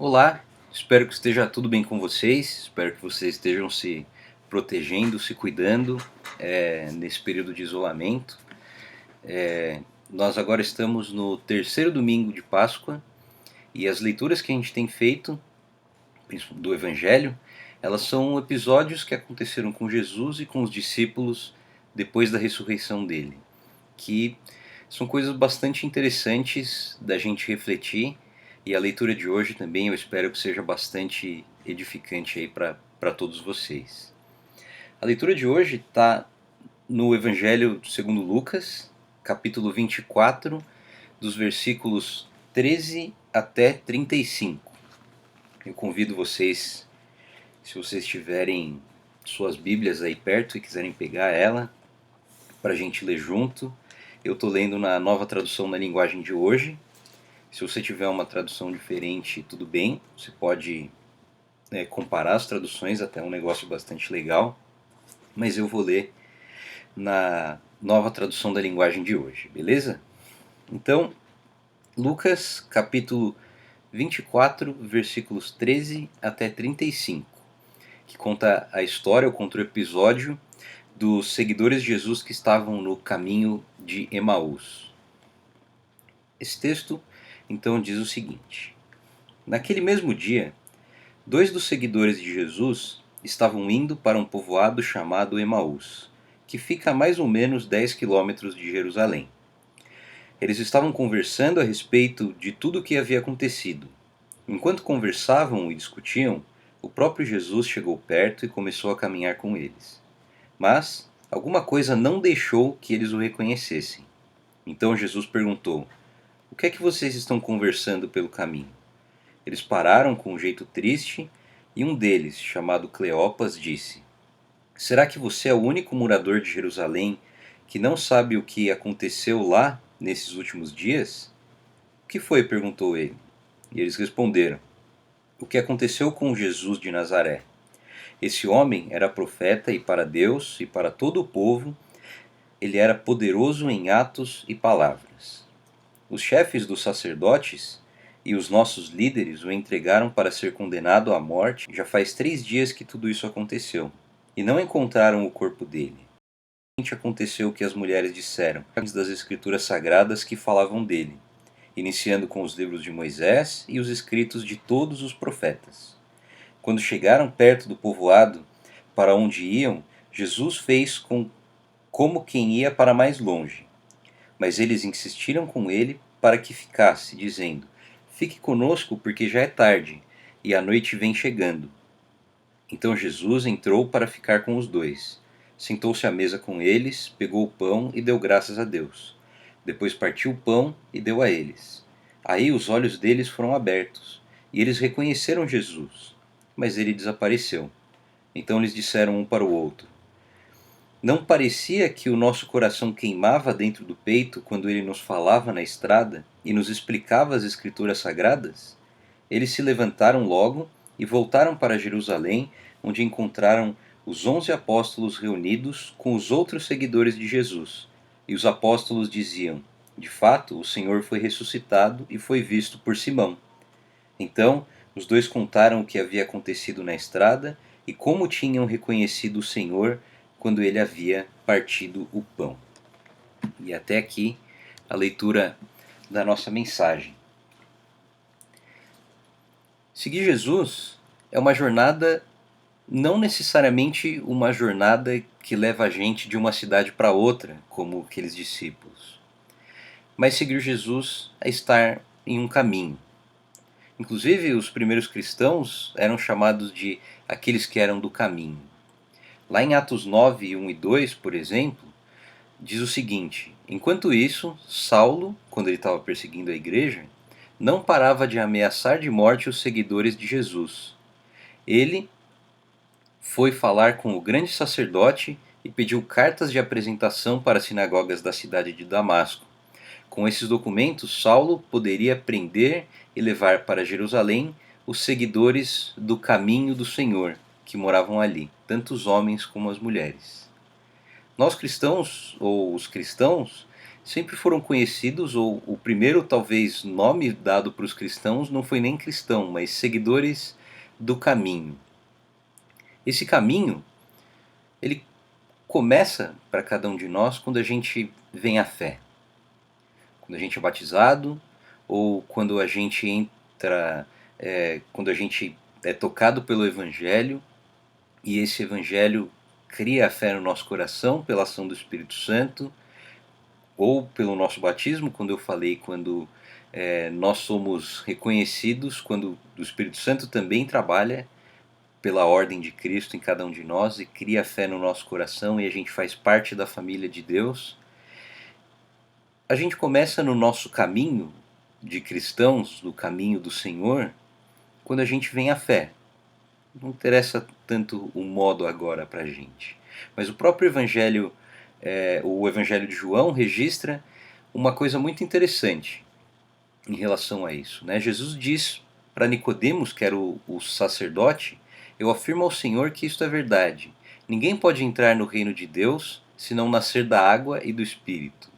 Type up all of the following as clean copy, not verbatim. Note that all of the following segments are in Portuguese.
Olá, espero que esteja tudo bem com vocês, espero que vocês estejam se protegendo, se cuidando nesse período de isolamento. Nós agora estamos no terceiro domingo de Páscoa e as leituras que a gente tem feito do Evangelho, elas são episódios que aconteceram com Jesus e com os discípulos depois da ressurreição dele, que são coisas bastante interessantes da gente refletir, e a leitura de hoje também eu espero que seja bastante edificante aí para todos vocês. A leitura de hoje está no Evangelho segundo Lucas, capítulo 24, dos versículos 13 até 35. Eu convido vocês, se vocês tiverem suas Bíblias aí perto e quiserem pegar ela, para a gente ler junto. Eu estou lendo na Nova Tradução na Linguagem de Hoje. Se você tiver uma tradução diferente, tudo bem. Você pode comparar as traduções, até um negócio bastante legal. Mas eu vou ler na Nova Tradução da Linguagem de Hoje, beleza? Então, Lucas, capítulo 24, versículos 13 até 35, que conta a história, ou conta o episódio dos seguidores de Jesus que estavam no caminho de Emaús. Esse texto, então, diz o seguinte: Naquele mesmo dia, 2 dos seguidores de Jesus estavam indo para um povoado chamado Emaús, que fica a mais ou menos 10 quilômetros de Jerusalém. Eles estavam conversando a respeito de tudo o que havia acontecido. Enquanto conversavam e discutiam, o próprio Jesus chegou perto e começou a caminhar com eles. Mas alguma coisa não deixou que eles o reconhecessem. Então Jesus perguntou: O que é que vocês estão conversando pelo caminho? Eles pararam com um jeito triste e um deles, chamado Cleopas, disse: Será que você é o único morador de Jerusalém que não sabe o que aconteceu lá nesses últimos dias? O que foi? Perguntou ele. E eles responderam: O que aconteceu com Jesus de Nazaré? Esse homem era profeta e para Deus e para todo o povo ele era poderoso em atos e palavras. Os chefes dos sacerdotes e os nossos líderes o entregaram para ser condenado à morte. Já faz 3 dias que tudo isso aconteceu, e não encontraram o corpo dele. Aconteceu o que as mulheres disseram das escrituras sagradas que falavam dele, iniciando com os livros de Moisés e os escritos de todos os profetas. Quando chegaram perto do povoado para onde iam, Jesus fez como quem ia para mais longe. Mas eles insistiram com ele para que ficasse, dizendo: Fique conosco, porque já é tarde, e a noite vem chegando. Então Jesus entrou para ficar com os dois. Sentou-se à mesa com eles, pegou o pão e deu graças a Deus. Depois partiu o pão e deu a eles. Aí os olhos deles foram abertos, e eles reconheceram Jesus, mas ele desapareceu. Então eles disseram um para o outro: Não parecia que o nosso coração queimava dentro do peito quando ele nos falava na estrada e nos explicava as escrituras sagradas? Eles se levantaram logo e voltaram para Jerusalém, onde encontraram os 11 apóstolos reunidos com os outros seguidores de Jesus. E os apóstolos diziam: De fato, o Senhor foi ressuscitado e foi visto por Simão. Então, os dois contaram o que havia acontecido na estrada e como tinham reconhecido o Senhor quando ele havia partido o pão. E até aqui a leitura da nossa mensagem. Seguir Jesus é uma jornada, não necessariamente uma jornada que leva a gente de uma cidade para outra, como aqueles discípulos. Mas seguir Jesus é estar em um caminho. Inclusive, os primeiros cristãos eram chamados de aqueles que eram do caminho. Lá em Atos 9, 1 e 2, por exemplo, diz o seguinte: Enquanto isso, Saulo, quando ele estava perseguindo a igreja, não parava de ameaçar de morte os seguidores de Jesus. Ele foi falar com o grande sacerdote e pediu cartas de apresentação para as sinagogas da cidade de Damasco. Com esses documentos, Saulo poderia prender e levar para Jerusalém os seguidores do caminho do Senhor, que moravam ali, tanto os homens como as mulheres. Nós cristãos, ou os cristãos, sempre foram conhecidos, ou o primeiro talvez nome dado para os cristãos não foi nem cristão, mas seguidores do caminho. Esse caminho, ele começa para cada um de nós quando a gente vem à fé. Quando a gente é batizado, ou quando a gente entra, quando a gente é tocado pelo Evangelho, e esse Evangelho cria a fé no nosso coração pela ação do Espírito Santo, ou pelo nosso batismo, quando eu falei, quando nós somos reconhecidos, quando o Espírito Santo também trabalha pela ordem de Cristo em cada um de nós e cria fé no nosso coração e a gente faz parte da família de Deus. A gente começa no nosso caminho de cristãos, no caminho do Senhor, quando a gente vem à fé. Não interessa tanto o modo agora para a gente. Mas o próprio Evangelho, o Evangelho de João, registra uma coisa muito interessante em relação a isso, né? Jesus diz para Nicodemos, que era o sacerdote: eu afirmo ao Senhor que isto é verdade. Ninguém pode entrar no reino de Deus se não nascer da água e do Espírito.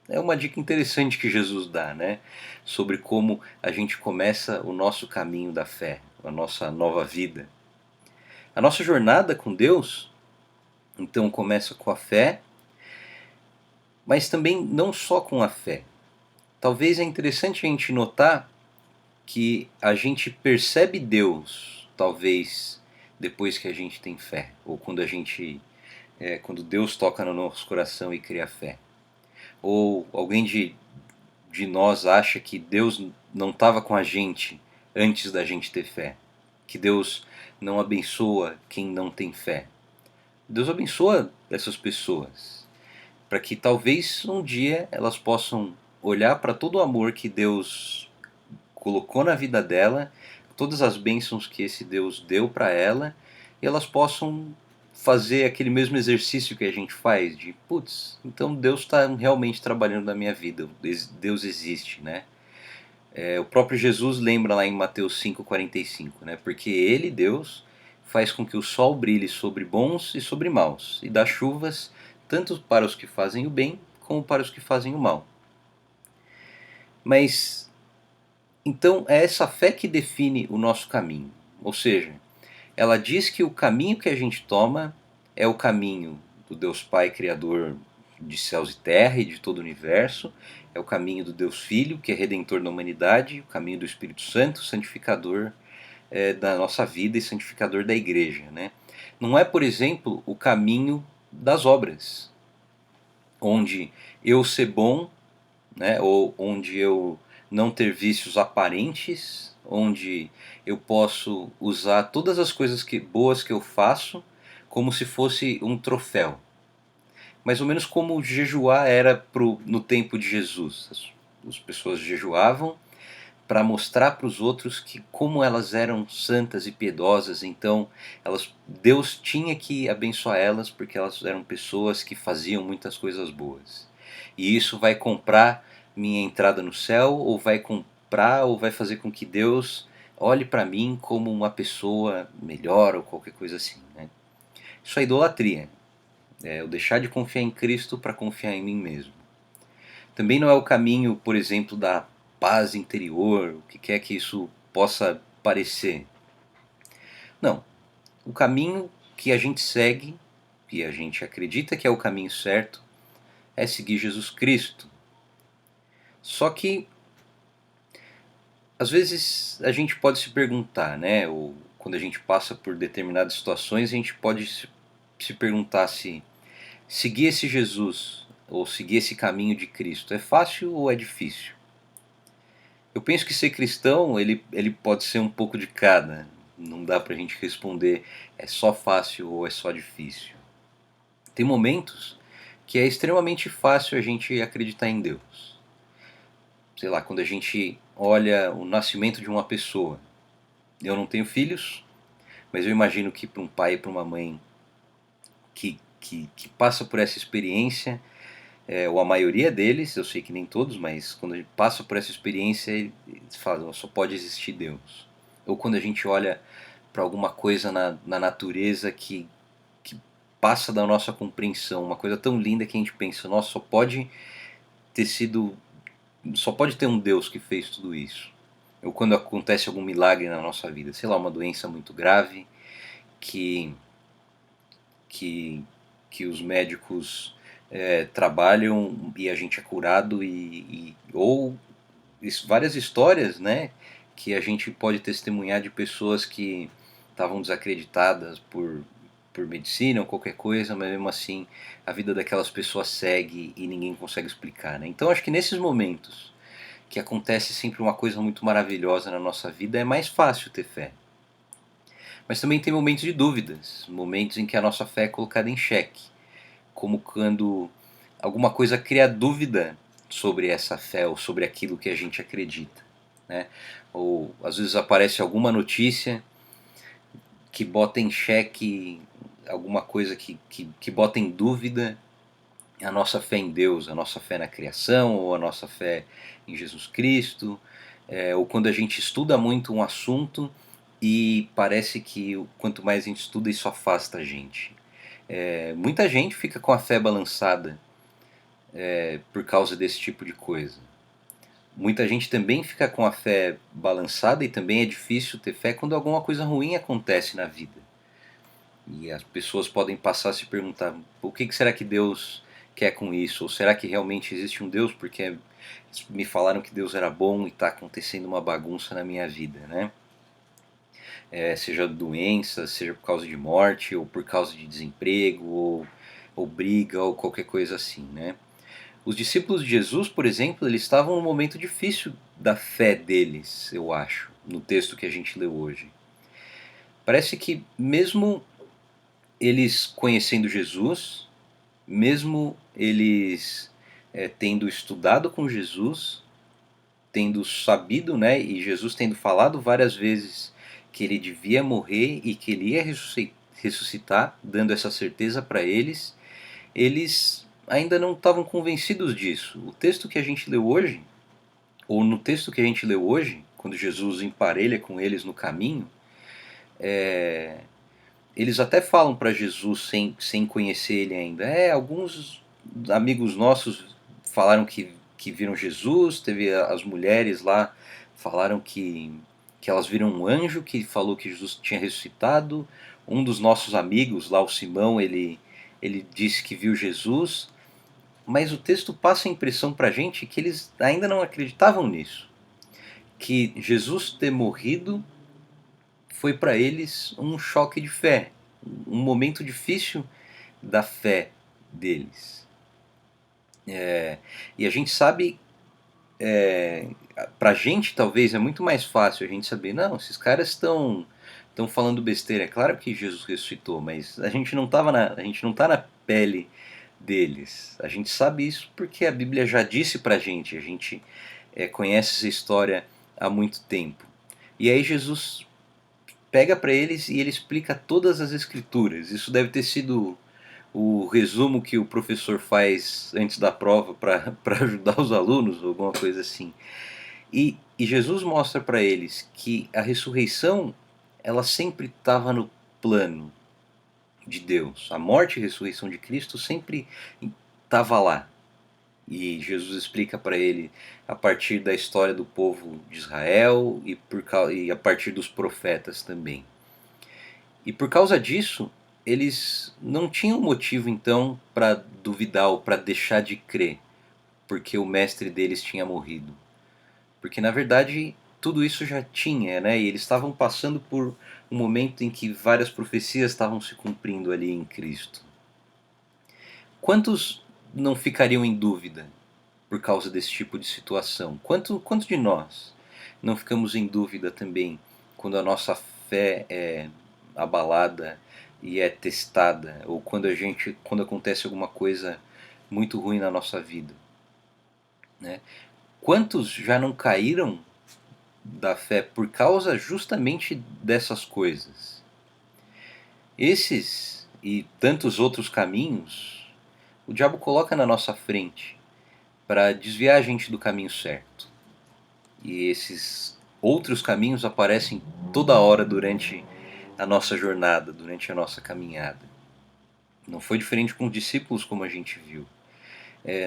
É uma dica interessante que Jesus dá, né? Sobre como a gente começa o nosso caminho da fé, a nossa nova vida. A nossa jornada com Deus, então, começa com a fé, mas também não só com a fé. Talvez é interessante a gente notar que a gente percebe Deus, talvez depois que a gente tem fé, ou quando quando Deus toca no nosso coração e cria fé. Ou alguém de nós acha que Deus não estava com a gente antes da gente ter fé, que Deus não abençoa quem não tem fé. Deus abençoa essas pessoas, para que talvez um dia elas possam olhar para todo o amor que Deus colocou na vida dela, todas as bênçãos que esse Deus deu para ela, e elas possam fazer aquele mesmo exercício que a gente faz, de putz, então Deus está realmente trabalhando na minha vida, Deus existe, né? O próprio Jesus lembra lá em Mateus 5,45, né? Porque Ele, Deus, faz com que o sol brilhe sobre bons e sobre maus, e dá chuvas tanto para os que fazem o bem como para os que fazem o mal. Mas então é essa fé que define o nosso caminho. Ou seja, ela diz que o caminho que a gente toma é o caminho do Deus Pai Criador de céus e terra e de todo o universo, é o caminho do Deus Filho, que é redentor da humanidade, o caminho do Espírito Santo, santificador da nossa vida e santificador da igreja, né? Não é, por exemplo, o caminho das obras, onde eu ser bom, né, ou onde eu não ter vícios aparentes, onde eu posso usar todas as coisas boas que eu faço como se fosse um troféu. Mais ou menos como jejuar era no tempo de Jesus. As pessoas jejuavam para mostrar para os outros que como elas eram santas e piedosas, então Deus tinha que abençoar elas porque elas eram pessoas que faziam muitas coisas boas. E isso vai comprar minha entrada no céu, ou vai comprar, ou vai fazer com que Deus olhe para mim como uma pessoa melhor, ou qualquer coisa assim, né? Isso é idolatria. É eu deixar de confiar em Cristo para confiar em mim mesmo. Também não é o caminho, por exemplo, da paz interior, o que quer que isso possa parecer. Não. O caminho que a gente segue, que a gente acredita que é o caminho certo, é seguir Jesus Cristo. Só que, às vezes, a gente pode se perguntar, né? Ou quando a gente passa por determinadas situações, a gente pode se perguntar se seguir esse Jesus, ou seguir esse caminho de Cristo, é fácil ou é difícil? Eu penso que ser cristão, ele pode ser um pouco de cada. Não dá pra gente responder é só fácil ou é só difícil. Tem momentos que é extremamente fácil a gente acreditar em Deus. Sei lá, quando a gente olha o nascimento de uma pessoa. Eu não tenho filhos, mas eu imagino que para um pai e para uma mãe que passa por essa experiência, ou a maioria deles, eu sei que nem todos, mas quando a gente passa por essa experiência, eles falam, só pode existir Deus. Ou quando a gente olha para alguma coisa na natureza que passa da nossa compreensão, uma coisa tão linda que a gente pensa, nossa, só pode ter sido, só pode ter um Deus que fez tudo isso. Ou quando acontece algum milagre na nossa vida, sei lá, uma doença muito grave que que, que os médicos trabalham e a gente é curado, ou várias histórias, né, que a gente pode testemunhar de pessoas que estavam desacreditadas por medicina ou qualquer coisa, mas mesmo assim a vida daquelas pessoas segue e ninguém consegue explicar, né? Então acho que nesses momentos que acontece sempre uma coisa muito maravilhosa na nossa vida, é mais fácil ter fé. Mas também tem momentos de dúvidas, momentos em que a nossa fé é colocada em xeque, como quando alguma coisa cria dúvida sobre essa fé ou sobre aquilo que a gente acredita, né? Ou às vezes aparece alguma notícia que bota em xeque alguma coisa que bota em dúvida a nossa fé em Deus, a nossa fé na criação, ou a nossa fé em Jesus Cristo, ou quando a gente estuda muito um assunto e parece que quanto mais a gente estuda, isso afasta a gente. Muita gente fica com a fé balançada por causa desse tipo de coisa. Muita gente também fica com a fé balançada e também é difícil ter fé quando alguma coisa ruim acontece na vida. E as pessoas podem passar a se perguntar: o que será que Deus quer com isso? Ou será que realmente existe um Deus? Porque me falaram que Deus era bom e está acontecendo uma bagunça na minha vida, né? Seja doença, seja por causa de morte, ou por causa de desemprego, ou briga, ou qualquer coisa assim, né? Os discípulos de Jesus, por exemplo, eles estavam num momento difícil da fé deles, eu acho, no texto que a gente leu hoje. Parece que mesmo eles conhecendo Jesus, mesmo eles tendo estudado com Jesus, tendo sabido, né, e Jesus tendo falado várias vezes que ele devia morrer e que ele ia ressuscitar, dando essa certeza para eles, eles ainda não estavam convencidos disso. O texto que a gente leu hoje, ou no texto que a gente leu hoje, quando Jesus emparelha com eles no caminho, eles até falam para Jesus sem conhecer ele ainda. Alguns amigos nossos falaram que viram Jesus, teve as mulheres lá, falaram que elas viram um anjo que falou que Jesus tinha ressuscitado. Um dos nossos amigos lá, o Simão, ele disse que viu Jesus, mas o texto passa a impressão para a gente que eles ainda não acreditavam nisso. Que Jesus ter morrido foi para eles um choque de fé, um momento difícil da fé deles. E a gente sabe, pra gente talvez é muito mais fácil a gente saber, não, esses caras estão falando besteira. É claro que Jesus ressuscitou, mas a gente não a gente não tá na pele deles. A gente sabe isso porque a Bíblia já disse pra gente, a gente conhece essa história há muito tempo. E aí Jesus pega para eles e ele explica todas as escrituras. Isso deve ter sido o resumo que o professor faz antes da prova para ajudar os alunos, ou alguma coisa assim. E Jesus mostra para eles que a ressurreição ela sempre estava no plano de Deus. A morte e a ressurreição de Cristo sempre estava lá. E Jesus explica para ele a partir da história do povo de Israel e a partir dos profetas também. E por causa disso, eles não tinham motivo então para duvidar ou para deixar de crer, porque o mestre deles tinha morrido. Porque na verdade tudo isso já tinha, né? E eles estavam passando por um momento em que várias profecias estavam se cumprindo ali em Cristo. Quantos não ficariam em dúvida por causa desse tipo de situação? Quantos de nós não ficamos em dúvida também quando a nossa fé é abalada e é testada, ou quando acontece alguma coisa muito ruim na nossa vida, né? Quantos já não caíram da fé por causa justamente dessas coisas? Esses e tantos outros caminhos o diabo coloca na nossa frente para desviar a gente do caminho certo. E esses outros caminhos aparecem toda hora durante a nossa jornada, durante a nossa caminhada. Não foi diferente com os discípulos, como a gente viu.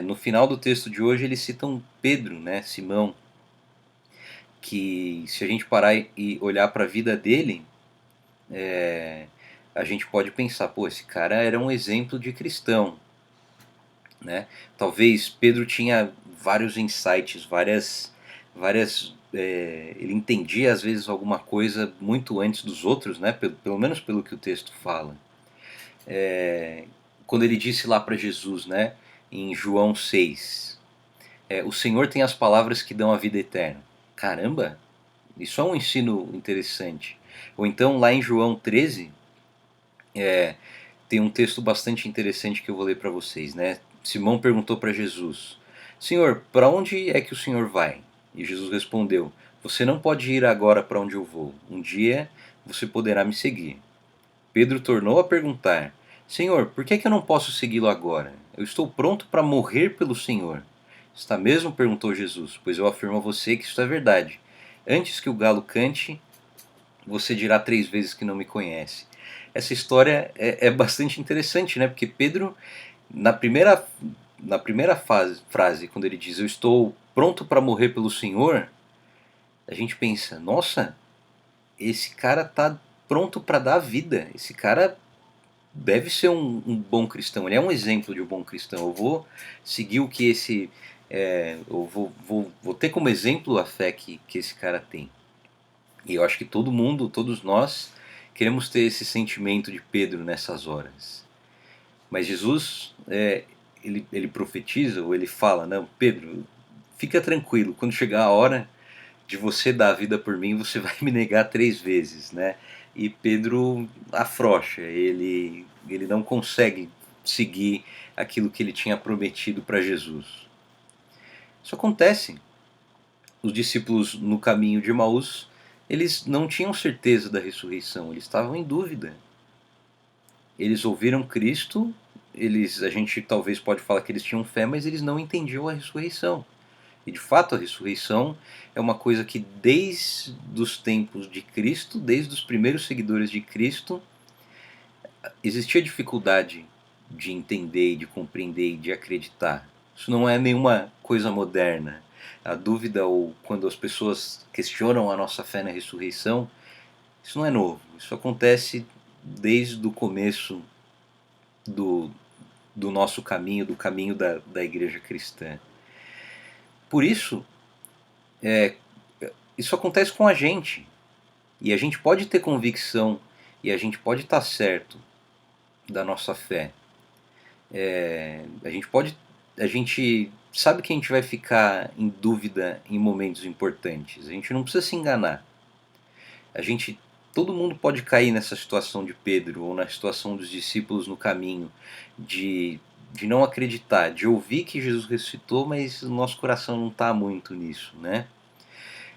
No final do texto de hoje eles citam Pedro, né, Simão, que se a gente parar e olhar para a vida dele, a gente pode pensar, pô, esse cara era um exemplo de cristão, né? Talvez Pedro tinha vários insights, ele entendia às vezes alguma coisa muito antes dos outros, né? Pelo menos pelo que o texto fala. Quando ele disse lá para Jesus, né, em João 6, o Senhor tem as palavras que dão a vida eterna. Caramba, isso é um ensino interessante. Ou então lá em João 13, tem um texto bastante interessante que eu vou ler para vocês, né? Simão perguntou para Jesus: Senhor, para onde é que o Senhor vai? E Jesus respondeu: Você não pode ir agora para onde eu vou. Um dia você poderá me seguir. Pedro tornou a perguntar: Senhor, por que é que eu não posso segui-lo agora? Eu estou pronto para morrer pelo Senhor. Está mesmo? Perguntou Jesus. Pois eu afirmo a você que isto é verdade. Antes que o galo cante, você dirá 3 vezes que não me conhece. Essa história é bastante interessante, né? Porque Pedro, na primeira, frase, quando ele diz eu estou pronto para morrer pelo Senhor, a gente pensa, nossa, esse cara tá pronto para dar a vida. Esse cara deve ser um bom cristão. Ele é um exemplo de um bom cristão. Eu vou seguir o que eu vou ter como exemplo a fé que esse cara tem. E eu acho que todo mundo, todos nós, queremos ter esse sentimento de Pedro nessas horas. Mas Jesus, ele profetiza, ou ele fala, não, Pedro, fica tranquilo, quando chegar a hora de você dar a vida por mim, você vai me negar 3 vezes, né? E Pedro afrouxa, ele não consegue seguir aquilo que ele tinha prometido para Jesus. Isso acontece. Os discípulos no caminho de Emaús, eles não tinham certeza da ressurreição, eles estavam em dúvida. Eles ouviram Cristo, a gente talvez pode falar que eles tinham fé, mas eles não entendiam a ressurreição. E de fato a ressurreição é uma coisa que desde os tempos de Cristo, desde os primeiros seguidores de Cristo, existia dificuldade de entender, de compreender e de acreditar. Isso não é nenhuma coisa moderna. A dúvida ou quando as pessoas questionam a nossa fé na ressurreição, isso não é novo. Isso acontece desde o começo do, do nosso caminho, do caminho da igreja cristã. Por isso, isso acontece com a gente. E a gente pode ter convicção e a gente pode estar certo da nossa fé. A gente sabe que a gente vai ficar em dúvida em momentos importantes. A gente não precisa se enganar. Todo mundo pode cair nessa situação de Pedro ou na situação dos discípulos no caminho de não acreditar, de ouvir que Jesus ressuscitou, mas o nosso coração não está muito nisso, né?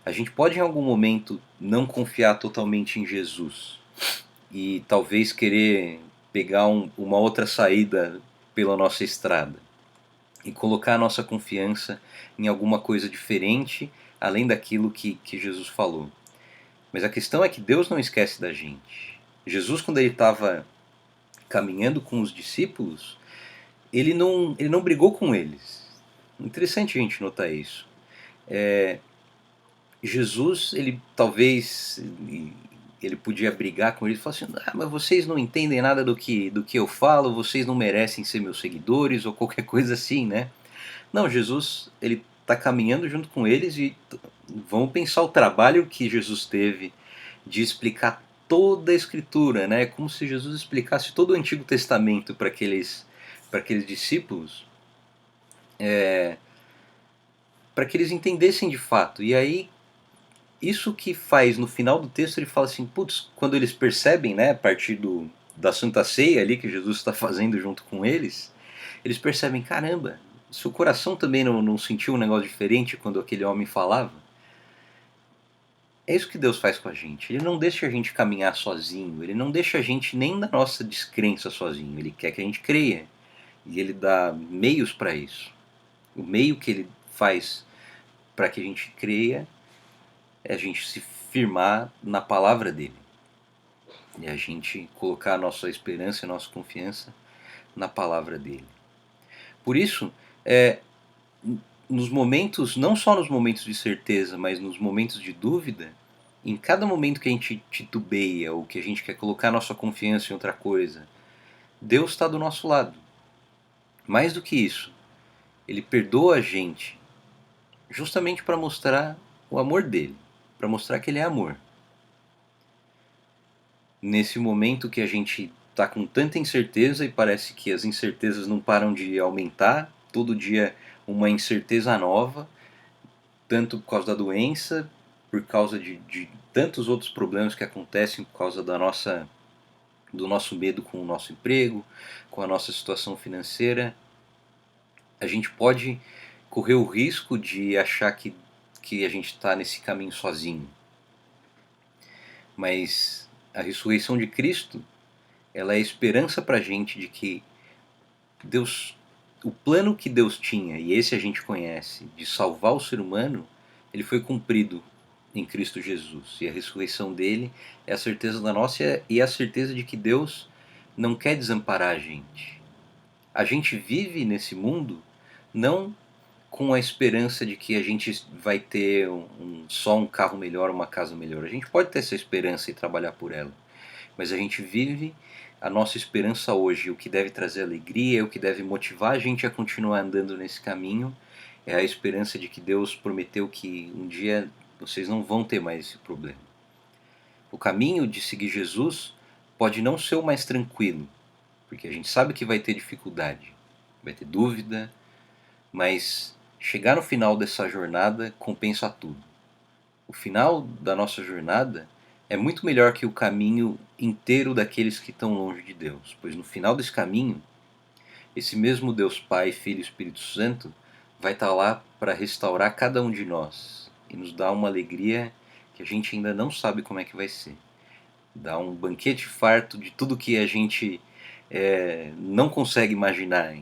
A gente pode em algum momento não confiar totalmente em Jesus e talvez querer pegar uma outra saída pela nossa estrada e colocar a nossa confiança em alguma coisa diferente além daquilo que Jesus falou. Mas a questão é que Deus não esquece da gente. Jesus, quando ele estava caminhando com os discípulos, ele não brigou com eles. Interessante a gente notar isso. Jesus, ele talvez ele podia brigar com eles e falar assim, mas vocês não entendem nada do que eu falo, vocês não merecem ser meus seguidores ou qualquer coisa assim, né? Não, Jesus, ele está caminhando junto com eles e vamos pensar o trabalho que Jesus teve de explicar toda a Escritura, né? É como se Jesus explicasse todo o Antigo Testamento para aqueles discípulos, para que eles entendessem de fato. E aí, isso que faz no final do texto, ele fala assim, putz, quando eles percebem, né, a partir da Santa Ceia ali que Jesus está fazendo junto com eles percebem, caramba, seu coração também não sentiu um negócio diferente quando aquele homem falava? É isso que Deus faz com a gente. Ele não deixa a gente caminhar sozinho, ele não deixa a gente nem na nossa descrença sozinho, ele quer que a gente creia. E ele dá meios para isso. O meio que ele faz para que a gente creia é a gente se firmar na palavra dele. E a gente colocar a nossa esperança e a nossa confiança na palavra dele. Por isso, nos momentos, não só nos momentos de certeza, mas nos momentos de dúvida, em cada momento que a gente titubeia ou que a gente quer colocar nossa confiança em outra coisa, Deus está do nosso lado. Mais do que isso, Ele perdoa a gente justamente para mostrar o amor dele, para mostrar que Ele é amor. Nesse momento que a gente está com tanta incerteza e parece que as incertezas não param de aumentar, todo dia uma incerteza nova, tanto por causa da doença, por causa de tantos outros problemas que acontecem por causa do nosso medo com o nosso emprego, com a nossa situação financeira, a gente pode correr o risco de achar que a gente está nesse caminho sozinho. Mas a ressurreição de Cristo, ela é esperança para a gente de que Deus, o plano que Deus tinha, e esse a gente conhece, de salvar o ser humano, ele foi cumprido em Cristo Jesus. E a ressurreição dele é a certeza da nossa e a certeza de que Deus não quer desamparar a gente. A gente vive nesse mundo não com a esperança de que a gente vai ter só um carro melhor, uma casa melhor. A gente pode ter essa esperança e trabalhar por ela. Mas a gente vive a nossa esperança hoje. O que deve trazer alegria, o que deve motivar a gente a continuar andando nesse caminho, é a esperança de que Deus prometeu que um dia vocês não vão ter mais esse problema. O caminho de seguir Jesus pode não ser o mais tranquilo, porque a gente sabe que vai ter dificuldade, vai ter dúvida, mas chegar no final dessa jornada compensa tudo. O final da nossa jornada é muito melhor que o caminho inteiro daqueles que estão longe de Deus, pois no final desse caminho, esse mesmo Deus Pai, Filho e Espírito Santo vai estar lá para restaurar cada um de nós e nos dar uma alegria que a gente ainda não sabe como é que vai ser. Dar um banquete farto de tudo que a gente não consegue imaginar.